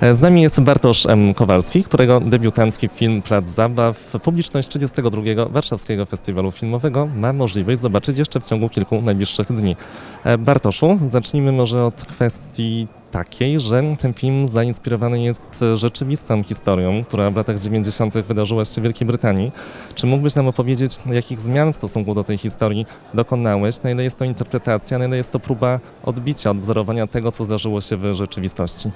Z nami jest Bartosz M. Kowalski, którego debiutancki film Plac Zabaw publiczność 32. Warszawskiego Festiwalu Filmowego ma możliwość zobaczyć jeszcze w ciągu kilku najbliższych dni. Bartoszu, zacznijmy może od kwestii takiej, że ten film zainspirowany jest rzeczywistą historią, która w latach 90. wydarzyła się w Wielkiej Brytanii. Czy mógłbyś nam opowiedzieć, jakich zmian w stosunku do tej historii dokonałeś? Na ile jest to interpretacja, na ile jest to próba odbicia, odwzorowania tego, co zdarzyło się w rzeczywistości?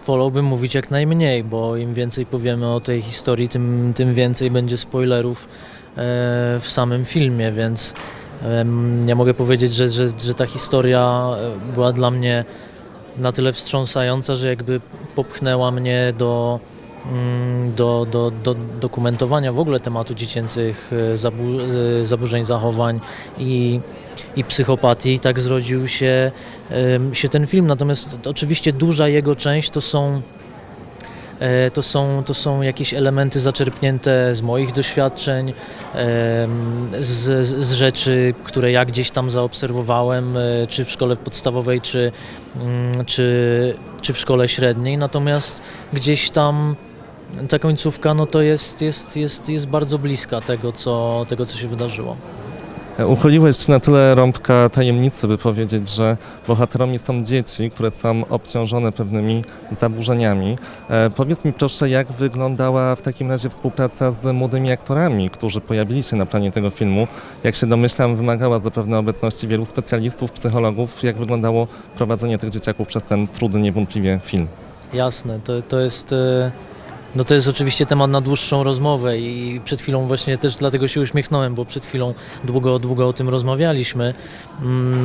Wolałbym mówić jak najmniej, bo im więcej powiemy o tej historii, tym więcej będzie spoilerów w samym filmie, więc ja mogę powiedzieć, że ta historia była dla mnie na tyle wstrząsająca, że jakby popchnęła mnie do dokumentowania w ogóle tematu dziecięcych zaburzeń zachowań i psychopatii. I tak zrodził się ten film. Natomiast oczywiście duża jego część to są jakieś elementy zaczerpnięte z moich doświadczeń, z rzeczy, które ja gdzieś tam zaobserwowałem, czy w szkole podstawowej, czy w szkole średniej. Natomiast gdzieś tam ta końcówka to jest bardzo bliska tego, co się wydarzyło. Uchyliłeś na tyle rąbka tajemnicy, by powiedzieć, że bohaterami są dzieci, które są obciążone pewnymi zaburzeniami. Powiedz mi proszę, jak wyglądała w takim razie współpraca z młodymi aktorami, którzy pojawili się na planie tego filmu? Jak się domyślam, wymagała zapewne obecności wielu specjalistów, psychologów. Jak wyglądało prowadzenie tych dzieciaków przez ten trudny niewątpliwie film? Jasne, to jest oczywiście temat na dłuższą rozmowę i przed chwilą właśnie też dlatego się uśmiechnąłem, bo przed chwilą długo o tym rozmawialiśmy,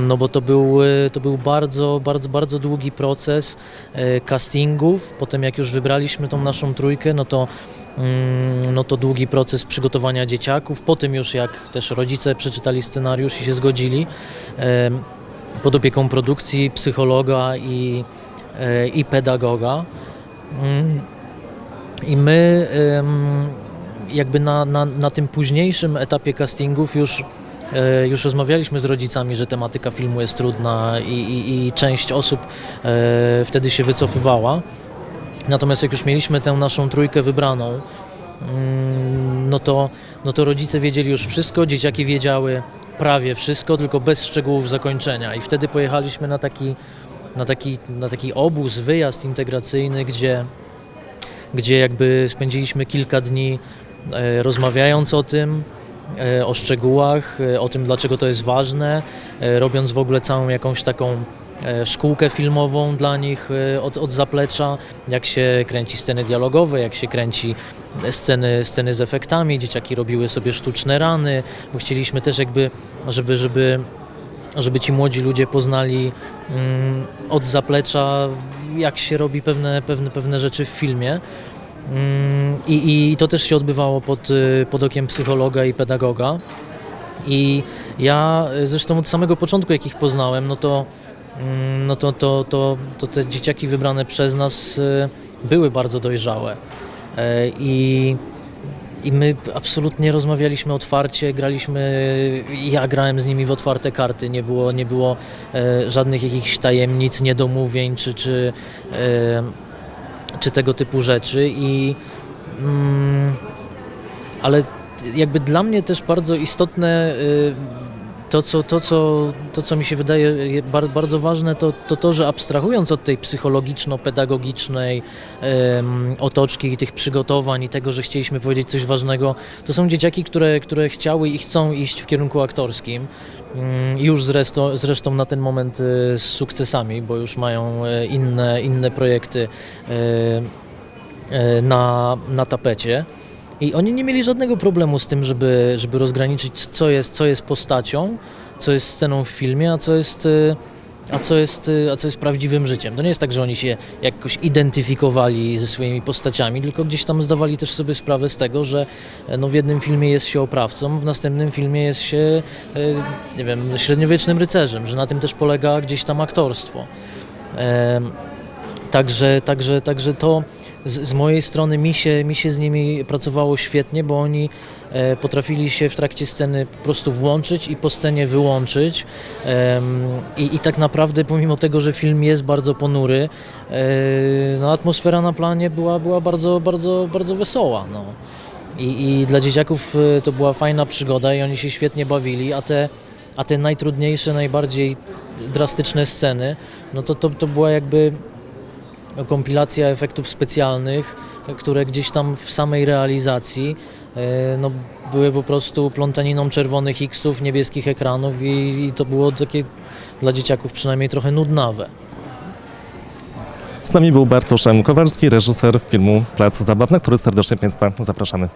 no bo to był bardzo długi proces castingów. Potem jak już wybraliśmy tą naszą trójkę, no to długi proces przygotowania dzieciaków. Potem już jak też rodzice przeczytali scenariusz i się zgodzili, pod opieką produkcji, psychologa i pedagoga. I my jakby na tym późniejszym etapie castingów już rozmawialiśmy z rodzicami, że tematyka filmu jest trudna i część osób wtedy się wycofywała. Natomiast jak już mieliśmy tę naszą trójkę wybraną, no to rodzice wiedzieli już wszystko, dzieciaki wiedziały prawie wszystko, tylko bez szczegółów zakończenia. I wtedy pojechaliśmy na taki obóz, wyjazd integracyjny, gdzie jakby spędziliśmy kilka dni rozmawiając o tym, o szczegółach, o tym, dlaczego to jest ważne, robiąc w ogóle całą jakąś taką szkółkę filmową dla nich od zaplecza, jak się kręci sceny dialogowe, jak się kręci sceny z efektami. Dzieciaki robiły sobie sztuczne rany, bo chcieliśmy też jakby, żeby ci młodzi ludzie poznali od zaplecza, jak się robi pewne rzeczy w filmie. I to też się odbywało pod okiem psychologa i pedagoga. I ja zresztą od samego początku, jak ich poznałem, to te dzieciaki wybrane przez nas były bardzo dojrzałe. I my absolutnie rozmawialiśmy otwarcie, ja grałem z nimi w otwarte karty, nie było żadnych jakichś tajemnic, niedomówień czy tego typu rzeczy. Ale jakby dla mnie też bardzo istotne to, co mi się wydaje bardzo ważne, to, że abstrahując od tej psychologiczno-pedagogicznej otoczki i tych przygotowań i tego, że chcieliśmy powiedzieć coś ważnego, to są dzieciaki, które chciały i chcą iść w kierunku aktorskim. Już zresztą na ten moment z sukcesami, bo już mają inne projekty na tapecie. I oni nie mieli żadnego problemu z tym, żeby rozgraniczyć, co jest postacią, co jest sceną w filmie, a co jest prawdziwym życiem. To nie jest tak, że oni się jakoś identyfikowali ze swoimi postaciami, tylko gdzieś tam zdawali też sobie sprawę z tego, że w jednym filmie jest się oprawcą, w następnym filmie jest się, nie wiem, średniowiecznym rycerzem, że na tym też polega gdzieś tam aktorstwo. Także to z mojej strony mi się z nimi pracowało świetnie, bo oni potrafili się w trakcie sceny po prostu włączyć i po scenie wyłączyć. I tak naprawdę pomimo tego, że film jest bardzo ponury, no atmosfera na planie była bardzo wesoła. No. I dla dzieciaków to była fajna przygoda i oni się świetnie bawili, a te najtrudniejsze, najbardziej drastyczne sceny, no to była jakby kompilacja efektów specjalnych, które gdzieś tam w samej realizacji no, były po prostu plątaniną czerwonych X-ów, niebieskich ekranów i to było takie dla dzieciaków przynajmniej trochę nudnawe. Z nami był Bartosz Kowalski, reżyser filmu Plac Zabaw, na który serdecznie Państwa zapraszamy.